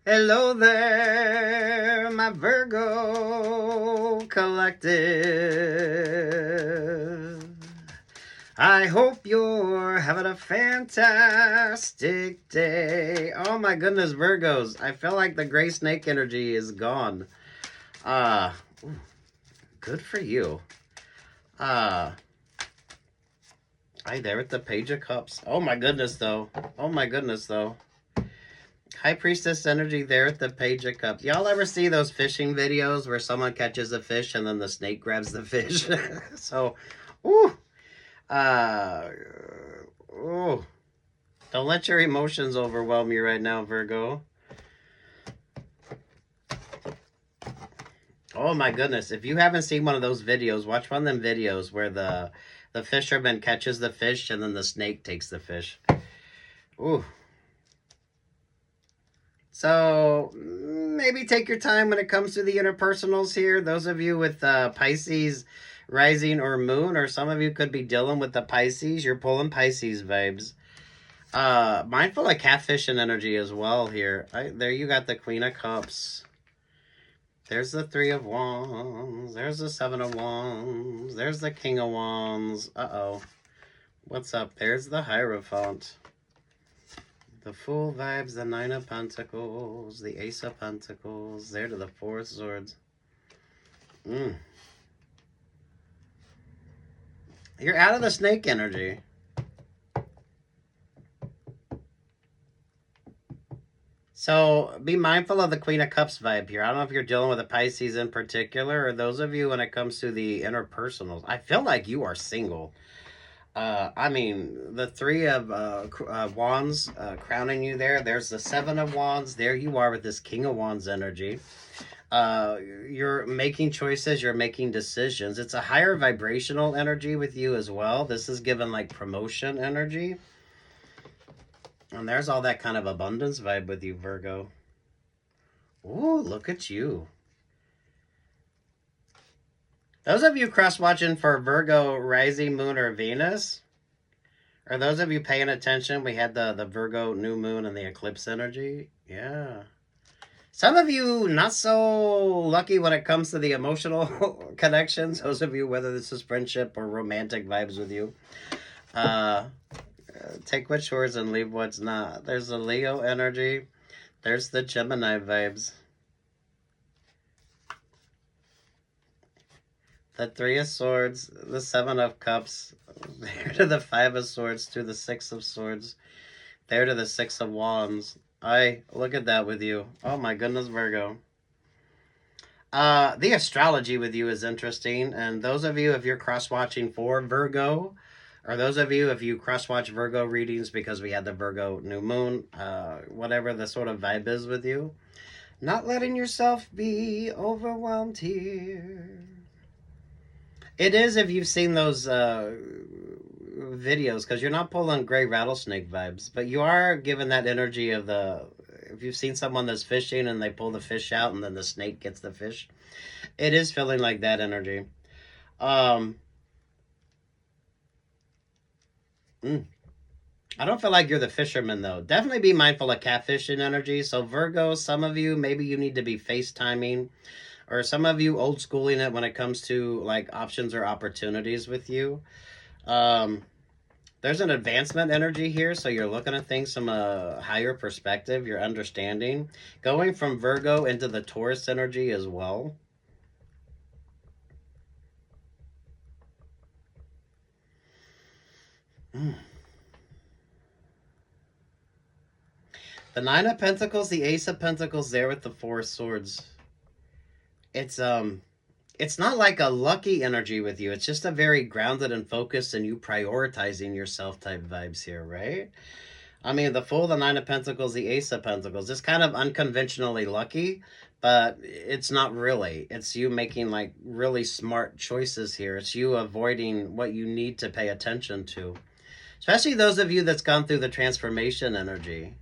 Hello there, my Virgo collective. I hope you're having a fantastic day. Oh my goodness, Virgos. I feel like the gray snake energy is gone. Uh, Good for you. Hi there with the Page of Cups. Oh my goodness, though. Oh my goodness, though. High Priestess energy there at the Page of Cups. Y'all ever see those fishing videos where someone catches a fish and then the snake grabs the fish? So, ooh, uh, ooh. Don't let your emotions overwhelm you right now, Virgo. Oh my goodness. If you haven't seen one of those videos, watch one of them videos where the fisherman catches the fish and then the snake takes the fish. Ooh. So maybe take your time when it comes to the interpersonals here. Those of you with Pisces rising or moon, or some of you could be dealing with the Pisces. You're pulling Pisces vibes. Mindful of catfish and energy as well here. There you got the Queen of Cups. There's the Three of Wands. There's the Seven of Wands. There's the King of Wands. Uh-oh. What's up? There's the Hierophant. The Fool vibes, the Nine of Pentacles, the Ace of Pentacles, there to the Four of Swords. You're out of the snake energy. So be mindful of the Queen of Cups vibe here. I don't know if you're dealing with a Pisces in particular, or those of you when it comes to the interpersonals. I feel like you are single. I mean, the Three of Wands crowning you there. There's the Seven of Wands. There you are with this King of Wands energy. You're making choices. You're making decisions. It's a higher vibrational energy with you as well. This is given like promotion energy. And there's all that kind of abundance vibe with you, Virgo. Ooh, look at you. Those of you cross-watching for Virgo, rising moon, or Venus, or those of you paying attention, we had the Virgo new moon and the eclipse energy. Yeah. Some of you not so lucky when it comes to the emotional connections. Those of you, whether this is friendship or romantic vibes with you. Take what's yours and leave what's not. There's the Leo energy. There's the Gemini vibes. The Three of Swords, the Seven of Cups, there to the Five of Swords, to the Six of Swords, there to the Six of Wands. Look at that with you. Oh my goodness, Virgo. The astrology with you is interesting, and those of you, if you're cross-watching for Virgo, or those of you, if you cross-watch Virgo readings because we had the Virgo new moon, whatever the sort of vibe is with you, not letting yourself be overwhelmed here. It is if you've seen those videos, because you're not pulling gray rattlesnake vibes, but you are given that energy of if you've seen someone that's fishing and they pull the fish out and then the snake gets the fish, it is feeling like that energy. I don't feel like you're the fisherman, though. Definitely be mindful of catfishing energy. So Virgo, some of you, maybe you need to be FaceTiming, or some of you old schooling it when it comes to like options or opportunities with you. There's an advancement energy here, so you're looking at things from a higher perspective. You're understanding. Going from Virgo into the Taurus energy as well. The Nine of Pentacles, the Ace of Pentacles there with the Four of Swords. It's not like a lucky energy with you. It's just a very grounded and focused and you prioritizing yourself type vibes here, right? I mean, the Fool, the Nine of Pentacles, the Ace of Pentacles. It's kind of unconventionally lucky, but it's not really. It's you making like really smart choices here. It's you avoiding what you need to pay attention to. Especially those of you that's gone through the transformation energy.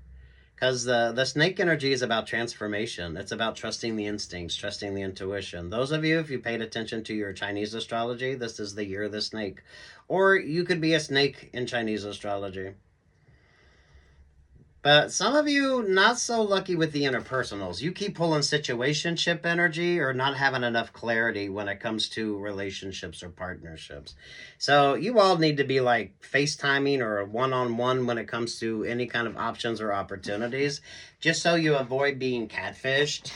Because the snake energy is about transformation. It's about trusting the instincts, trusting the intuition. Those of you, if you paid attention to your Chinese astrology, this is the year of the snake. Or you could be a snake in Chinese astrology. But some of you, not so lucky with the interpersonals. You keep pulling situationship energy or not having enough clarity when it comes to relationships or partnerships. So you all need to be like FaceTiming or one-on-one when it comes to any kind of options or opportunities, just so you avoid being catfished.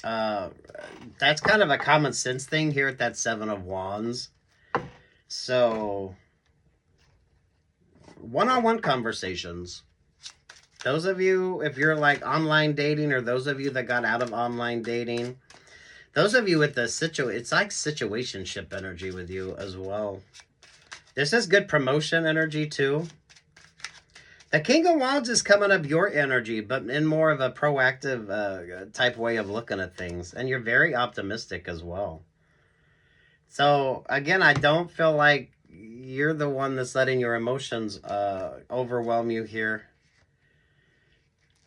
That's kind of a common sense thing here at that Seven of Wands. So one-on-one conversations. Those of you, if you're like online dating, or those of you that got out of online dating, those of you with the it's like situationship energy with you as well. This is good promotion energy too. The King of Wands is coming up your energy, but in more of a proactive type way of looking at things. And you're very optimistic as well. So again, I don't feel like you're the one that's letting your emotions overwhelm you here.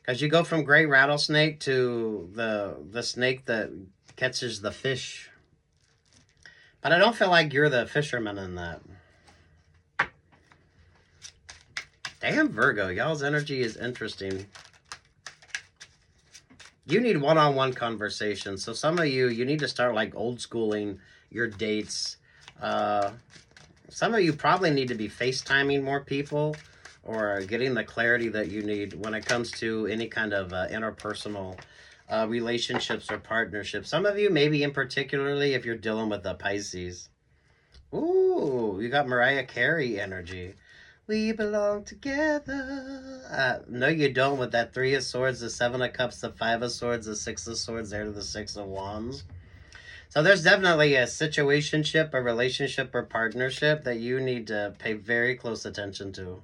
Because you go from gray rattlesnake to the snake that catches the fish. But I don't feel like you're the fisherman in that. Damn, Virgo, y'all's energy is interesting. You need one-on-one conversation. So some of you need to start like old schooling your dates. Some of you probably need to be FaceTiming more people, or getting the clarity that you need when it comes to any kind of interpersonal relationships or partnerships. Some of you, maybe in particularly if you're dealing with the Pisces. Ooh, you got Mariah Carey energy. We belong together. No, you don't, with that Three of Swords, the Seven of Cups, the Five of Swords, the Six of Swords, there to the Six of Wands. So there's definitely a situationship, a relationship, or partnership that you need to pay very close attention to.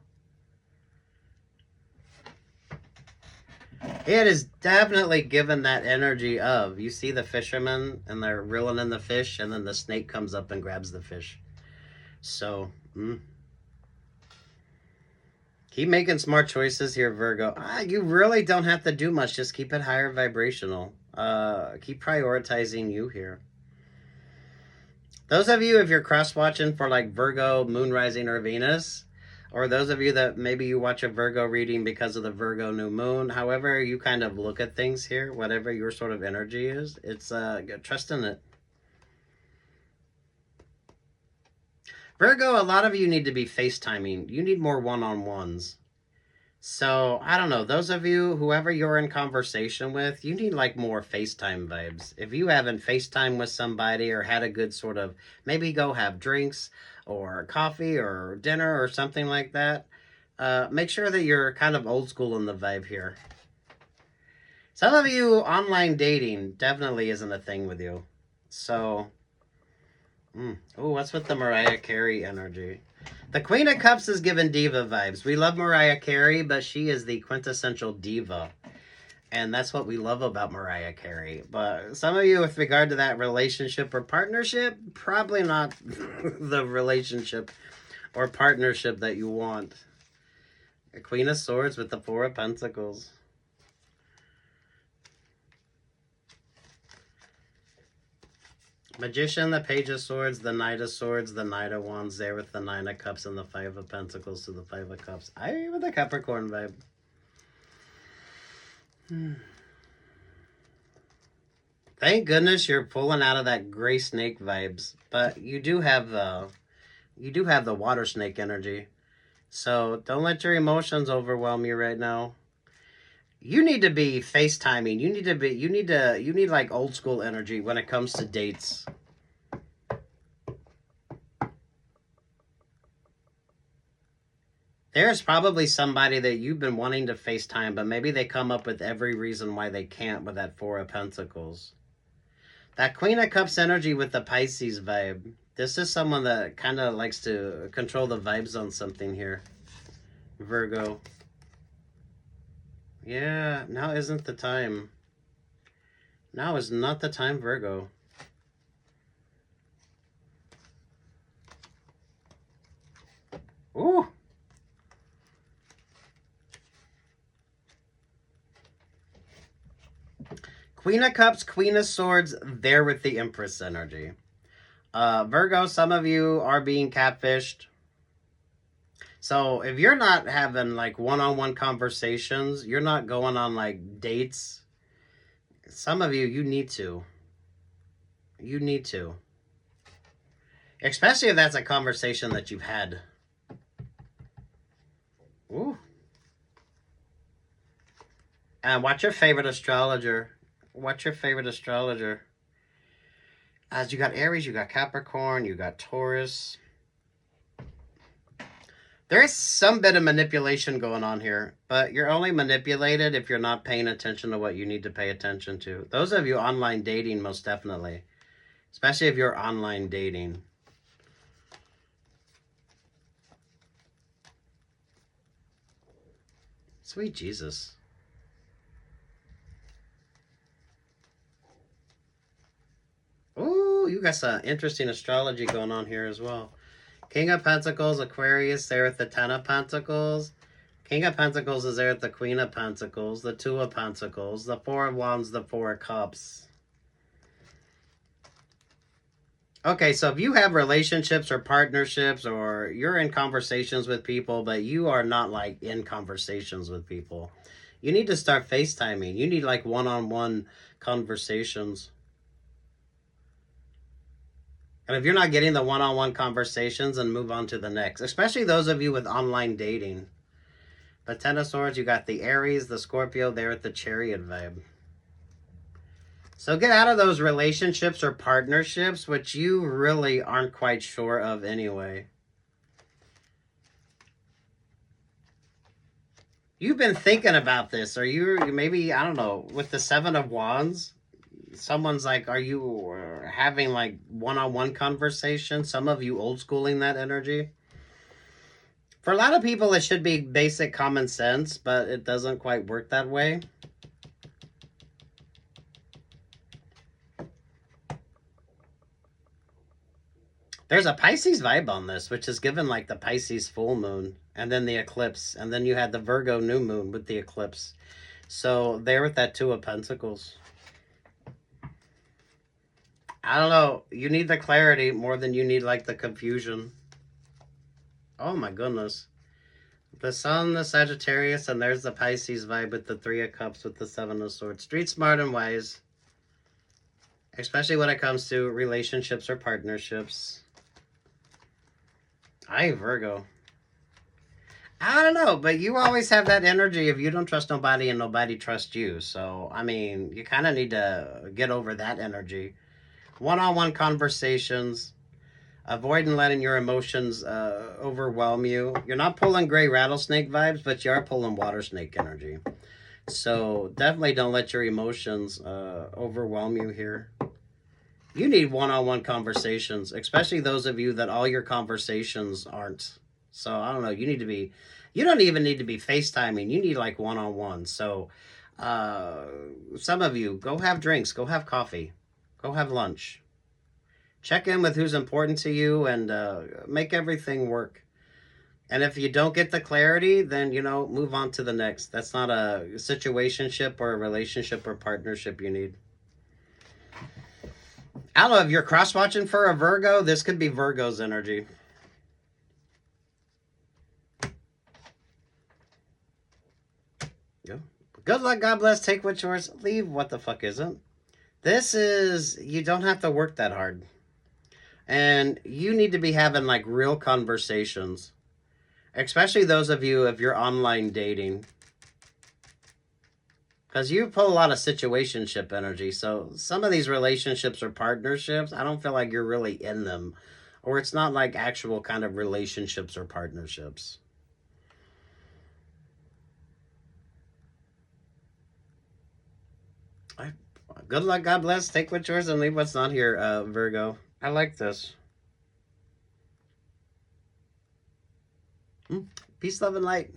It is definitely given that energy of, you see the fishermen and they're reeling in the fish, and then the snake comes up and grabs the fish. So, keep making smart choices here, Virgo. You really don't have to do much. Just keep it higher vibrational. Keep prioritizing you here. Those of you, if you're cross-watching for like Virgo, Moon, Rising, or Venus, or those of you that maybe you watch a Virgo reading because of the Virgo new moon, however you kind of look at things here, whatever your sort of energy is, it's trust in it. Virgo, a lot of you need to be FaceTiming. You need more one-on-ones. So, I don't know, those of you, whoever you're in conversation with, you need like more FaceTime vibes. If you haven't FaceTime with somebody or had a good sort of, maybe go have drinks or coffee or dinner or something like that, make sure that you're kind of old school in the vibe here. Some of you, online dating definitely isn't a thing with you. So, oh, what's with the Mariah Carey energy? The Queen of Cups is giving diva vibes. We love Mariah Carey, but she is the quintessential diva. And that's what we love about Mariah Carey. But some of you, with regard to that relationship or partnership, probably not the relationship or partnership that you want. The Queen of Swords with the Four of Pentacles. Magician, the Page of Swords, the Knight of Swords, the Knight of Wands there with the Nine of Cups and the Five of Pentacles to the Five of Cups. I with the Capricorn vibe. Thank goodness you're pulling out of that gray snake vibes, but you do have the water snake energy. So don't let your emotions overwhelm you right now. You need to be FaceTiming. You need like old school energy when it comes to dates. There's probably somebody that you've been wanting to FaceTime, but maybe they come up with every reason why they can't with that Four of Pentacles. That Queen of Cups energy with the Pisces vibe. This is someone that kind of likes to control the vibes on something here. Virgo. Yeah, now isn't the time. Now is not the time, Virgo. Ooh. Queen of Cups, Queen of Swords, there with the Empress energy. Virgo, some of you are being catfished. So if you're not having like one-on-one conversations, you're not going on like dates. Some of you, you need to. You need to. Especially if that's a conversation that you've had. Ooh. And what's your favorite astrologer? What's your favorite astrologer? As you got Aries, you got Capricorn, you got Taurus. There is some bit of manipulation going on here, but you're only manipulated if you're not paying attention to what you need to pay attention to. Those of you online dating, most definitely. Especially if you're online dating. Sweet Jesus. Ooh, you got some interesting astrology going on here as well. King of Pentacles, Aquarius, there with the Ten of Pentacles. King of Pentacles is there with the Queen of Pentacles, the Two of Pentacles, the Four of Wands, the Four of Cups. Okay, so if you have relationships or partnerships or you're in conversations with people, but you are not like in conversations with people, you need to start FaceTiming. You need like one-on-one conversations. And if you're not getting the one-on-one conversations, then move on to the next. Especially those of you with online dating. The Ten of Swords, you got the Aries, the Scorpio there at the Chariot vibe. So get out of those relationships or partnerships, which you really aren't quite sure of anyway. You've been thinking about this. Or you maybe, I don't know, with the Seven of Wands, someone's like, are you having like one-on-one conversation? Some of you old schooling that energy. For a lot of people, it should be basic common sense, but it doesn't quite work that way. There's a Pisces vibe on this, which is given like the Pisces full moon, and then the eclipse, and then you had the Virgo new moon with the eclipse. So there with that Two of Pentacles. I don't know. You need the clarity more than you need like the confusion. Oh my goodness. The Sun, the Sagittarius, and there's the Pisces vibe with the Three of Cups with the Seven of Swords. Street smart and wise. Especially when it comes to relationships or partnerships. Aye, Virgo. I don't know, but you always have that energy of you don't trust nobody and nobody trusts you. So, I mean, you kind of need to get over that energy. One-on-one conversations. Avoiding letting your emotions overwhelm you. You're not pulling gray rattlesnake vibes, but you are pulling water snake energy. So definitely don't let your emotions overwhelm you here. You need one-on-one conversations, especially those of you that all your conversations aren't. So I don't know. You don't even need to be FaceTiming. You need like one-on-one. So some of you, go have drinks, go have coffee, go have lunch. Check in with who's important to you and make everything work. And if you don't get the clarity, then, move on to the next. That's not a situationship or a relationship or partnership you need. I don't know, if you're cross-watching for a Virgo, this could be Virgo's energy. Yeah. Good luck, God bless, take what's yours, leave what the fuck isn't. This is, you don't have to work that hard. And you need to be having like real conversations. Especially those of you, if you're online dating. Because you pull a lot of situationship energy. So some of these relationships or partnerships, I don't feel like you're really in them. Or it's not like actual kind of relationships or partnerships. Good luck, God bless. Take what's yours and leave what's not here, Virgo. I like this. Peace, love, and light.